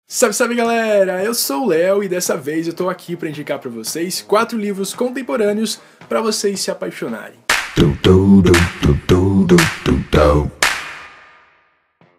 Salve galera, eu sou o Léo e dessa vez eu tô aqui para indicar para vocês 4 livros contemporâneos para vocês se apaixonarem.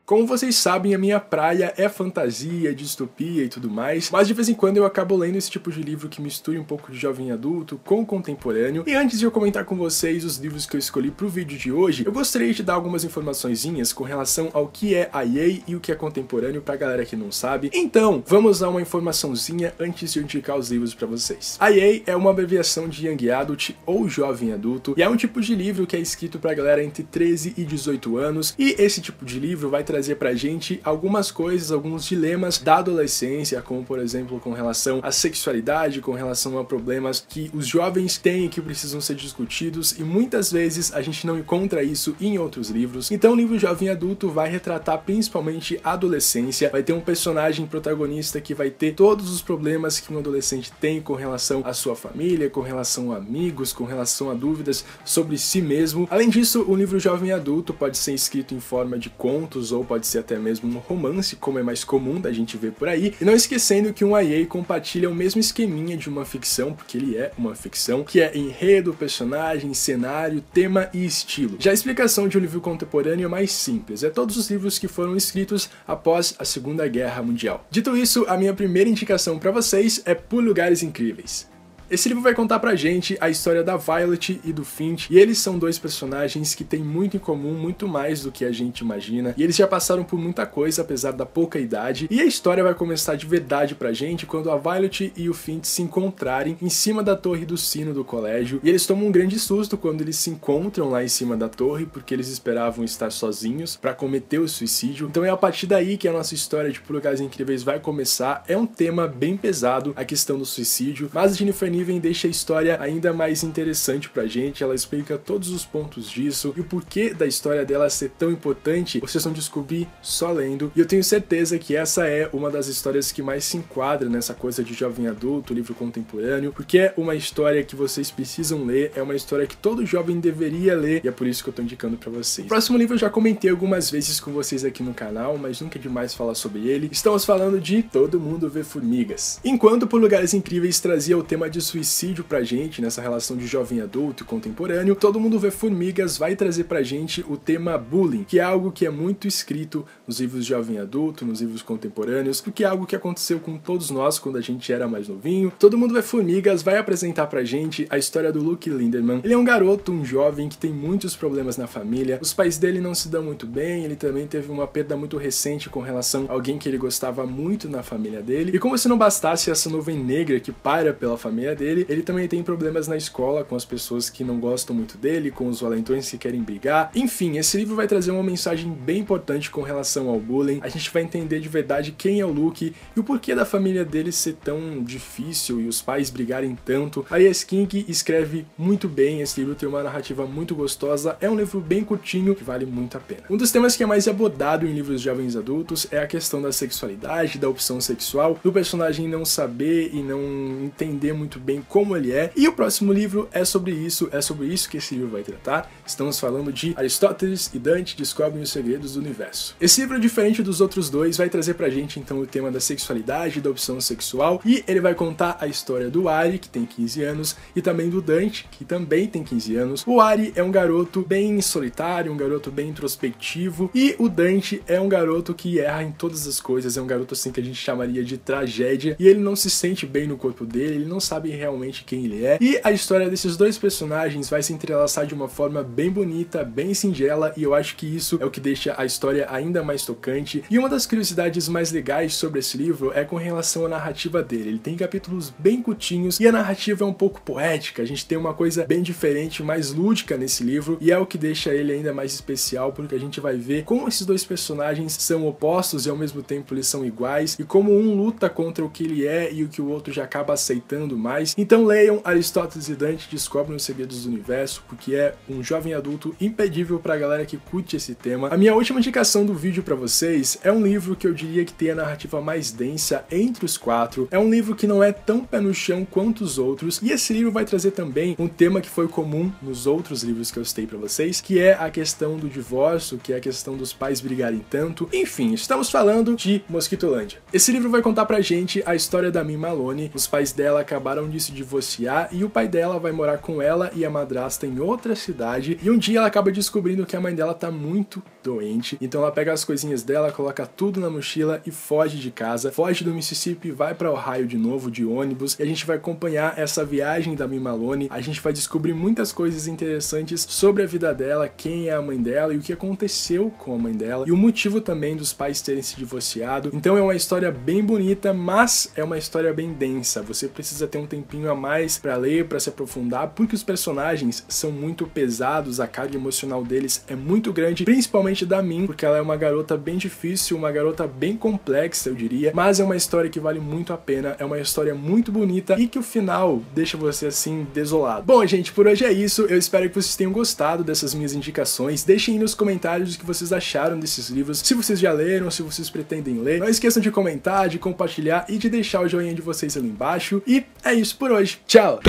Como vocês sabem, a minha praia é fantasia, distopia e tudo mais, mas de vez em quando eu acabo lendo esse tipo de livro que mistura um pouco de jovem adulto com contemporâneo. E antes de eu comentar com vocês os livros que eu escolhi pro vídeo de hoje, eu gostaria de dar algumas informaçõezinhas com relação ao que é a YA e o que é contemporâneo pra galera que não sabe. Então, vamos dar uma informaçãozinha antes de eu indicar os livros pra vocês. A YA é uma abreviação de Young Adult ou Jovem Adulto, e é um tipo de livro que é escrito pra galera entre 13 e 18 anos, e esse tipo de livro vai trazer pra gente algumas coisas, alguns dilemas da adolescência, como por exemplo com relação à sexualidade, com relação a problemas que os jovens têm e que precisam ser discutidos, e muitas vezes a gente não encontra isso em outros livros. Então o livro Jovem Adulto vai retratar principalmente a adolescência, vai ter um personagem protagonista que vai ter todos os problemas que um adolescente tem com relação à sua família, com relação a amigos, com relação a dúvidas sobre si mesmo. Além disso, o livro Jovem Adulto pode ser escrito em forma de contos ou pode ser até mesmo um romance, como é mais comum da gente ver por aí. E não esquecendo que um YA compartilha o mesmo esqueminha de uma ficção, porque ele é uma ficção, que é enredo, personagem, cenário, tema e estilo. Já a explicação de um livro contemporâneo é mais simples, é todos os livros que foram escritos após a Segunda Guerra Mundial. Dito isso, a minha primeira indicação para vocês é Por Lugares Incríveis. Esse livro vai contar pra gente a história da Violet e do Finch, e eles são dois personagens que têm muito em comum, muito mais do que a gente imagina, e eles já passaram por muita coisa, apesar da pouca idade, e a história vai começar de verdade pra gente quando a Violet e o Finch se encontrarem em cima da torre do sino do colégio, e eles tomam um grande susto quando eles se encontram lá em cima da torre, porque eles esperavam estar sozinhos pra cometer o suicídio. Então é a partir daí que a nossa história de Por Lugares Incríveis vai começar. É um tema bem pesado, a questão do suicídio, mas a Jennifer Niven deixa a história ainda mais interessante pra gente. Ela explica todos os pontos disso e o porquê da história dela ser tão importante, vocês vão descobrir só lendo, e eu tenho certeza que essa é uma das histórias que mais se enquadra nessa coisa de jovem adulto, livro contemporâneo, porque é uma história que vocês precisam ler, é uma história que todo jovem deveria ler, e é por isso que eu tô indicando pra vocês. O próximo livro eu já comentei algumas vezes com vocês aqui no canal, mas nunca é demais falar sobre ele. Estamos falando de Todo Mundo Vê Formigas. Enquanto Por Lugares Incríveis trazia o tema de suicídio pra gente, nessa relação de jovem adulto e contemporâneo, Todo Mundo Vê Formigas vai trazer pra gente o tema bullying, que é algo que é muito escrito nos livros de jovem adulto, nos livros contemporâneos, porque é algo que aconteceu com todos nós quando a gente era mais novinho. Todo Mundo Vê Formigas vai apresentar pra gente a história do Luke Linderman. Ele é um garoto, um jovem que tem muitos problemas na família, os pais dele não se dão muito bem, ele também teve uma perda muito recente com relação a alguém que ele gostava muito na família dele, e como se não bastasse essa nuvem negra que paira pela família dele, ele também tem problemas na escola com as pessoas que não gostam muito dele, com os valentões que querem brigar. Enfim, esse livro vai trazer uma mensagem bem importante com relação ao bullying. A gente vai entender de verdade quem é o Luke e o porquê da família dele ser tão difícil e os pais brigarem tanto. A Alice King escreve muito bem, esse livro tem uma narrativa muito gostosa, é um livro bem curtinho que vale muito a pena. Um dos temas que é mais abordado em livros de jovens adultos é a questão da sexualidade, da opção sexual, do personagem não saber e não entender muito bem como ele é. E o próximo livro é sobre isso que esse livro vai tratar. Estamos falando de Aristóteles e Dante Descobrem os Segredos do Universo. Esse livro, diferente dos outros dois, vai trazer pra gente então o tema da sexualidade, da opção sexual, e ele vai contar a história do Ari, que tem 15 anos, e também do Dante, que também tem 15 anos. O Ari é um garoto bem solitário, um garoto bem introspectivo, e o Dante é um garoto que erra em todas as coisas, é um garoto assim que a gente chamaria de tragédia, e ele não se sente bem no corpo dele, ele não sabe realmente quem ele é, e a história desses dois personagens vai se entrelaçar de uma forma bem bonita, bem singela, e eu acho que isso é o que deixa a história ainda mais tocante. E uma das curiosidades mais legais sobre esse livro é com relação à narrativa dele. Ele tem capítulos bem curtinhos e a narrativa é um pouco poética, a gente tem uma coisa bem diferente, mais lúdica nesse livro, e é o que deixa ele ainda mais especial, porque a gente vai ver como esses dois personagens são opostos e ao mesmo tempo eles são iguais, e como um luta contra o que ele é e o que o outro já acaba aceitando mais. mais. Então leiam Aristóteles e Dante, descobrem os segredos do universo, porque é um jovem adulto imperdível pra galera que curte esse tema. A minha última indicação do vídeo pra vocês é um livro que eu diria que tem a narrativa mais densa entre os quatro. É um livro que não é tão pé no chão quanto os outros, e esse livro vai trazer também um tema que foi comum nos outros livros que eu citei pra vocês, que é a questão do divórcio, que é a questão dos pais brigarem tanto. Enfim, estamos falando de Mosquitolândia. Esse livro vai contar pra gente a história da Min Malone. Os pais dela acabaram de se divorciar e o pai dela vai morar com ela e a madrasta em outra cidade, e um dia ela acaba descobrindo que a mãe dela tá muito doente, então ela pega as coisinhas dela, coloca tudo na mochila e foge de casa, foge do Mississippi, vai pra Ohio de novo de ônibus, e a gente vai acompanhar essa viagem da Min Malone. A gente vai descobrir muitas coisas interessantes sobre a vida dela, quem é a mãe dela e o que aconteceu com a mãe dela, e o motivo também dos pais terem se divorciado. Então é uma história bem bonita, mas é uma história bem densa. Você precisa ter um tempinho a mais pra ler, pra se aprofundar, porque os personagens são muito pesados, a carga emocional deles é muito grande, principalmente da Min, porque ela é uma garota bem difícil, uma garota bem complexa, eu diria, mas é uma história que vale muito a pena, é uma história muito bonita e que o final deixa você assim desolado. Bom, gente, por hoje é isso. Eu espero que vocês tenham gostado dessas minhas indicações. Deixem aí nos comentários o que vocês acharam desses livros, se vocês já leram, se vocês pretendem ler. Não esqueçam de comentar, de compartilhar e de deixar o joinha de vocês ali embaixo. E é isso por hoje. Tchau!